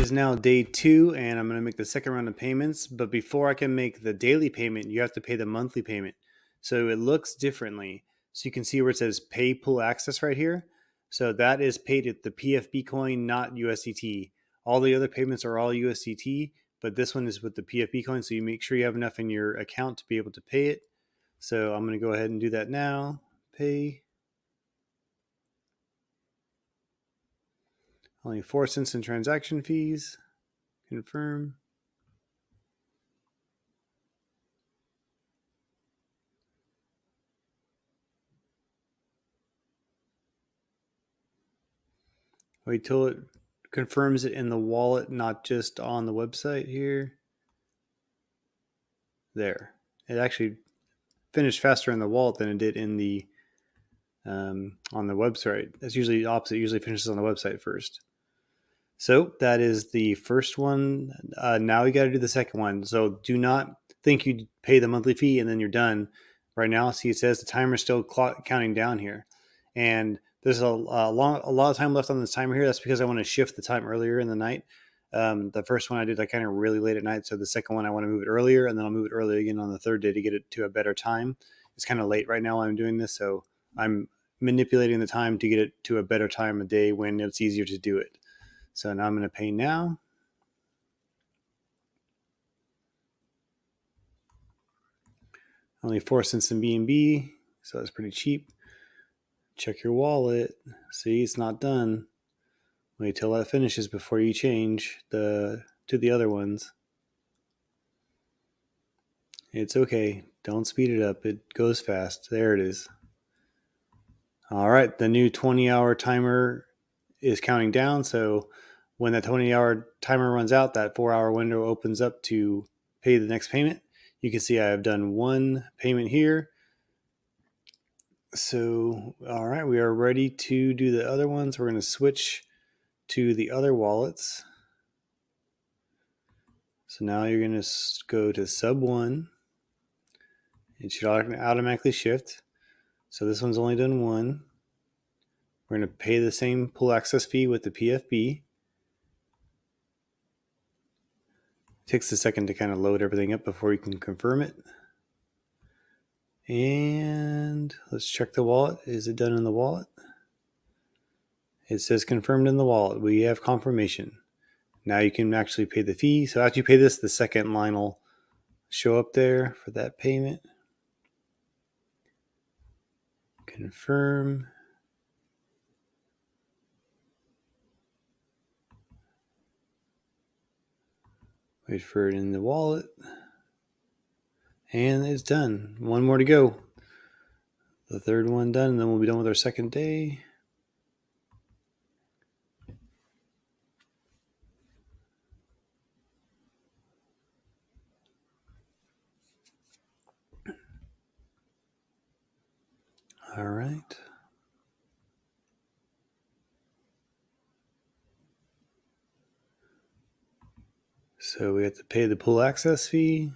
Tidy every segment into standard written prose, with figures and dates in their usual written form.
is now day 2, and I'm going to make the second round of payments. But before I can make the daily payment, you have to pay the monthly payment. So it looks differently. So you can see where it says pay pool access right here. So that is paid at the PFP coin, not USDT. All the other payments are all USDT, but this one is with the PFP coin. So you make sure you have enough in your account to be able to pay it. So I'm going to go ahead and do that now. Pay. Only 4 cents in transaction fees. Confirm. Wait till it confirms it in the wallet, not just on the website here. There. It actually finished faster in the wallet than it did in the on the website. That's usually the opposite. It usually finishes on the website first. So that is the first one. Now we got to do the second one. So do not think you pay the monthly fee and then you're done. Right now, see it says the timer's still counting down here, and there's a lot of time left on this timer here. That's because I want to shift the time earlier in the night. The first one I did kind of really late at night, so the second one I want to move it earlier, and then I'll move it earlier again on the third day to get it to a better time. It's kind of late right now while I'm doing this, so I'm manipulating the time to get it to a better time of day when it's easier to do it. So now I'm going to pay now. Only 4 cents in BNB, so that's pretty cheap. Check your wallet. See, it's not done. Wait till that finishes before you change to the other ones. It's okay. Don't speed it up. It goes fast. There it is. All right, the new 20-hour timer is counting down. So when that 20-hour timer runs out, that 4-hour window opens up to pay the next payment. You can see I have done one payment here. So, all right, we are ready to do the other ones. We're going to switch to the other wallets. So now you're going to go to sub 1. It should automatically shift. So this one's only done one. We're going to pay the same pool access fee with the PFP. It takes a second to kind of load everything up before you can confirm it. And let's check the wallet. Is it done in the wallet? It says confirmed in the wallet. We have confirmation. Now you can actually pay the fee. So after you pay this, the second line will show up there for that payment. Confirm. Wait for it in the wallet. And it's done. One more to go. The third one done, and then we'll be done with our second day. All right. So we have to pay the pool access fee.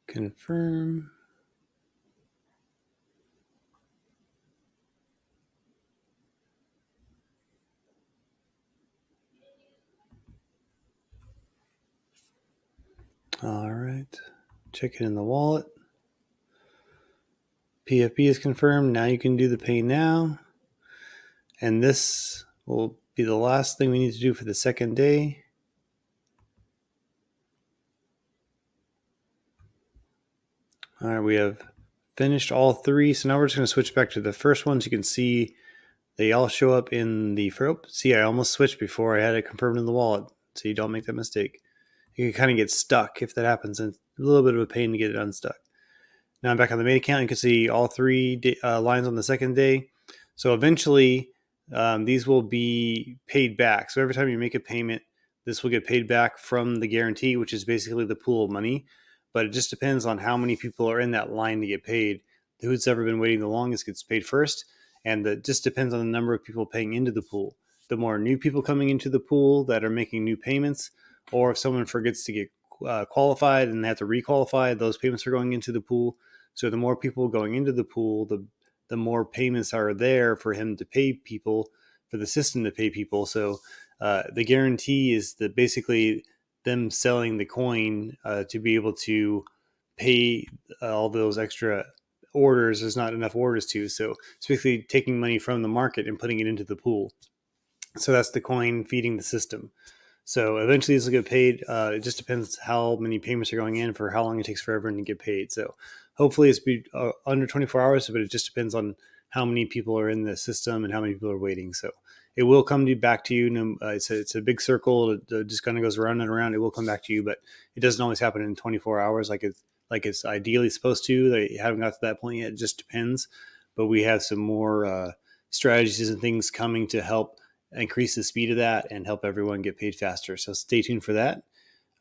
Confirm. All right. Check it in the wallet. PFP is confirmed. Now you can do the pay now. And this will be the last thing we need to do for the second day. All right, we have finished all three. So now we're just going to switch back to the first ones. You can see they all show up in the FROP. See, I almost switched before I had it confirmed in the wallet. So you don't make that mistake. You can kind of get stuck if that happens. And it's a little bit of a pain to get it unstuck. Now I'm back on the main account. You can see all three lines on the second day. So eventually, these will be paid back. So every time you make a payment, this will get paid back from the guarantee, which is basically the pool of money. But it just depends on how many people are in that line to get paid. Who's ever been waiting the longest gets paid first. And it just depends on the number of people paying into the pool. The more new people coming into the pool that are making new payments, or if someone forgets to get qualified and they have to requalify, those payments are going into the pool. So the more people going into the pool, the the more payments are there for him to pay people, for the system to pay people. So the guarantee is that basically them selling the coin to be able to pay all those extra orders. There's not enough orders to. So it's basically taking money from the market and putting it into the pool. So that's the coin feeding the system. So eventually this will get paid. It just depends how many payments are going in for how long it takes for everyone to get paid. So hopefully it's under 24 hours, but it just depends on how many people are in the system and how many people are waiting. So it will come back to you. It's a big circle. It just kind of goes around and around. It will come back to you, but it doesn't always happen in 24 hours like it's ideally supposed to. They haven't got to that point yet. It just depends. But we have some more strategies and things coming to help increase the speed of that and help everyone get paid faster. So stay tuned for that.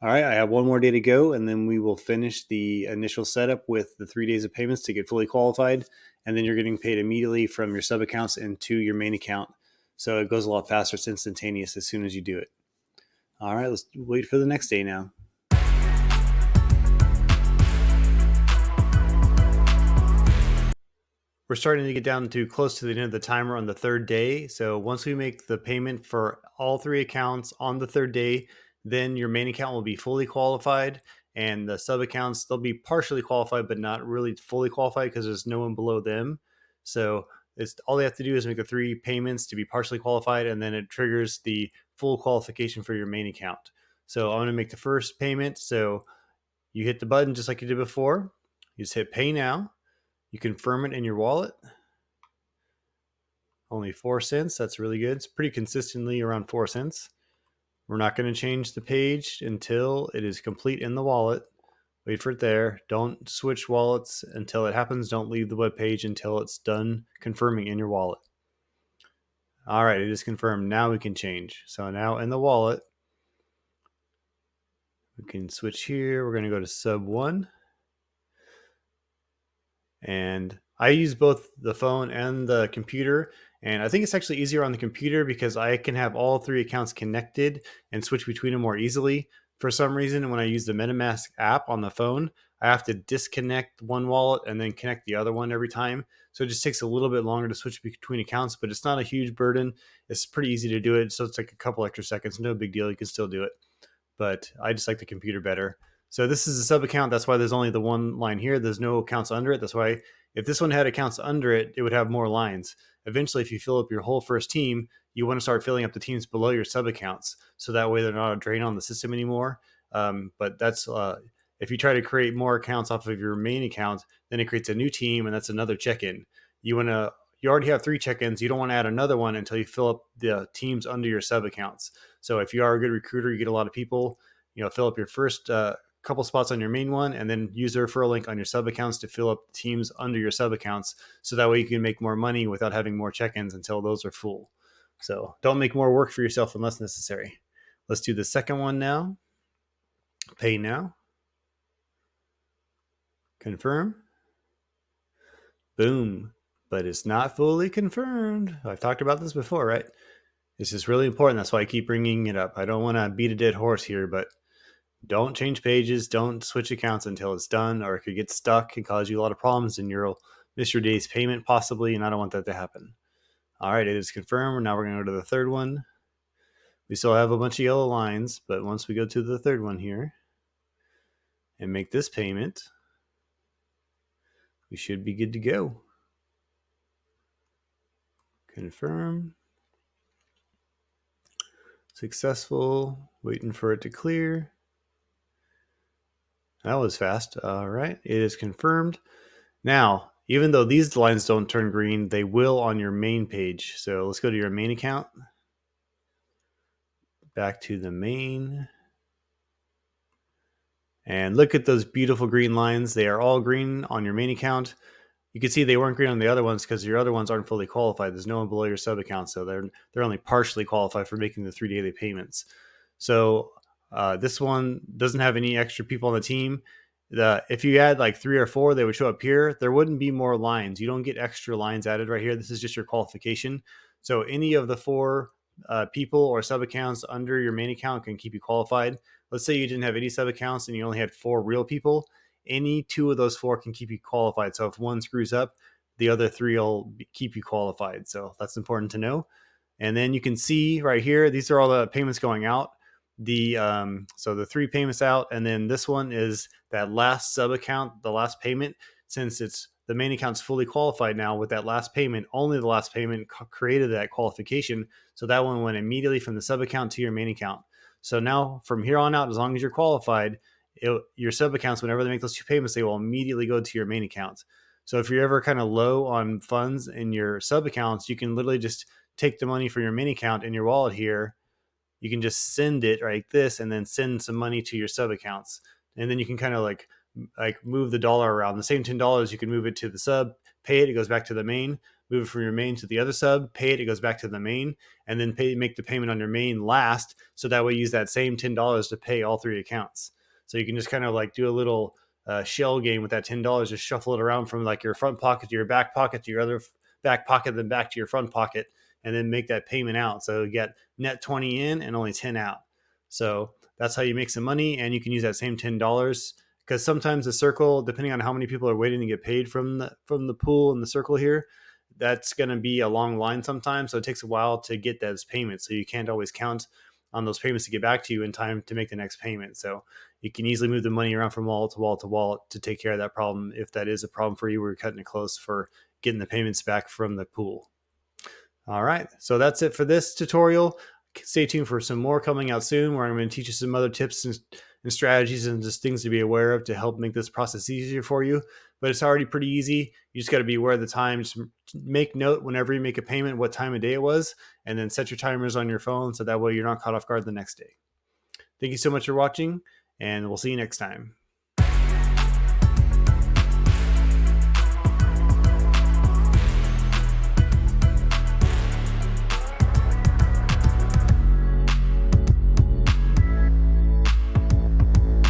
All right, I have one more day to go, and then we will finish the initial setup with the 3 days of payments to get fully qualified. And then you're getting paid immediately from your sub accounts into your main account. So it goes a lot faster. It's instantaneous as soon as you do it. All right, let's wait for the next day now. We're starting to get down to close to the end of the timer on the third day. So once we make the payment for all 3 accounts on the third day, then your main account will be fully qualified, and the sub accounts, they'll be partially qualified, but not really fully qualified because there's no one below them. So it's all they have to do is make the 3 payments to be partially qualified, and then it triggers the full qualification for your main account. So I'm going to make the first payment. So you hit the button just like you did before. You just hit pay now. You confirm it in your wallet. Only 4 cents. That's really good. It's pretty consistently around 4 cents. We're not going to change the page until it is complete in the wallet. Wait for it there. Don't switch wallets until it happens. Don't leave the web page until it's done confirming in your wallet. All right, it is confirmed. Now we can change. So now in the wallet, we can switch here. We're going to go to sub 1. And I use both the phone and the computer. And I think it's actually easier on the computer because I can have all 3 accounts connected and switch between them more easily. For some reason, when I use the MetaMask app on the phone, I have to disconnect one wallet and then connect the other one every time. So it just takes a little bit longer to switch between accounts, but it's not a huge burden. It's pretty easy to do it. So it's like a couple extra seconds. No big deal. You can still do it. But I just like the computer better. So this is a sub account. That's why there's only the one line here. There's no accounts under it. That's why if this one had accounts under it, it would have more lines. Eventually, if you fill up your whole first team, you want to start filling up the teams below your sub accounts. So that way they're not a drain on the system anymore. But that's if you try to create more accounts off of your main account, then it creates a new team, and that's another check-in. You already have 3 check-ins. You don't want to add another one until you fill up the teams under your sub accounts. So if you are a good recruiter, you get a lot of people, fill up your first couple spots on your main one, and then use the referral link on your sub accounts to fill up teams under your sub accounts. So that way you can make more money without having more check-ins until those are full. So don't make more work for yourself unless necessary. Let's do the second one now. Pay now. Confirm. Boom. But it's not fully confirmed. I've talked about this before, right? This is really important. That's why I keep bringing it up. I don't want to beat a dead horse here, but don't change pages. Don't switch accounts until it's done, or it could get stuck and cause you a lot of problems, and you'll miss your day's payment possibly, and I don't want that to happen. All right, it is confirmed. Now we're going to go to the third one. We still have a bunch of yellow lines, but once we go to the third one here and make this payment, we should be good to go. Confirm. Successful. Waiting for it to clear. That was fast. All right, it is confirmed. Now, even though these lines don't turn green, they will on your main page. So let's go to your main account. Back to the main. And look at those beautiful green lines. They are all green on your main account. You can see they weren't green on the other ones because your other ones aren't fully qualified. There's no one below your sub account, so they're only partially qualified for making the 3 daily payments. So this one doesn't have any extra people on the team. If you add like 3 or 4, they would show up here. There wouldn't be more lines. You don't get extra lines added right here. This is just your qualification. So any of the 4 people or sub accounts under your main account can keep you qualified. Let's say you didn't have any sub accounts and you only had 4 real people. Any 2 of those 4 can keep you qualified. So if one screws up, the other 3 will keep you qualified. So that's important to know. And then you can see right here, these are all the payments going out. So the 3 payments out, and then this one is that last sub account, the last payment. Since it's the main account's fully qualified now with that last payment, only the last payment created that qualification. So that one went immediately from the sub account to your main account. So now from here on out, as long as you're qualified, your sub accounts, whenever they make those 2 payments, they will immediately go to your main account. So if you're ever kind of low on funds in your sub accounts, you can literally just take the money from your main account in your wallet here. You can just send it like this and then send some money to your sub accounts. And then you can kind of like move the dollar around. The same $10, you can move it to the sub, pay it, it goes back to the main, move it from your main to the other sub, pay it, it goes back to the main, and then make the payment on your main last. So that way you use that same $10 to pay all 3 accounts. So you can just kind of like do a little shell game with that $10, just shuffle it around from like your front pocket to your back pocket to your other back pocket, then back to your front pocket, and then make that payment out. So you get net 20 in and only 10 out. So that's how you make some money, and you can use that same $10 because sometimes the circle, depending on how many people are waiting to get paid from the pool and the circle here, that's going to be a long line sometimes. So it takes a while to get those payments. So you can't always count on those payments to get back to you in time to make the next payment. So you can easily move the money around from wallet to wallet to wallet to take care of that problem if that is a problem for you where you're cutting it close for getting the payments back from the pool. All right, so that's it for this tutorial. Stay tuned for some more coming out soon where I'm going to teach you some other tips and strategies and just things to be aware of to help make this process easier for you. But it's already pretty easy. You just got to be aware of the time. Just make note whenever you make a payment what time of day it was, and then set your timers on your phone so that way you're not caught off guard the next day. Thank you so much for watching, and we'll see you next time.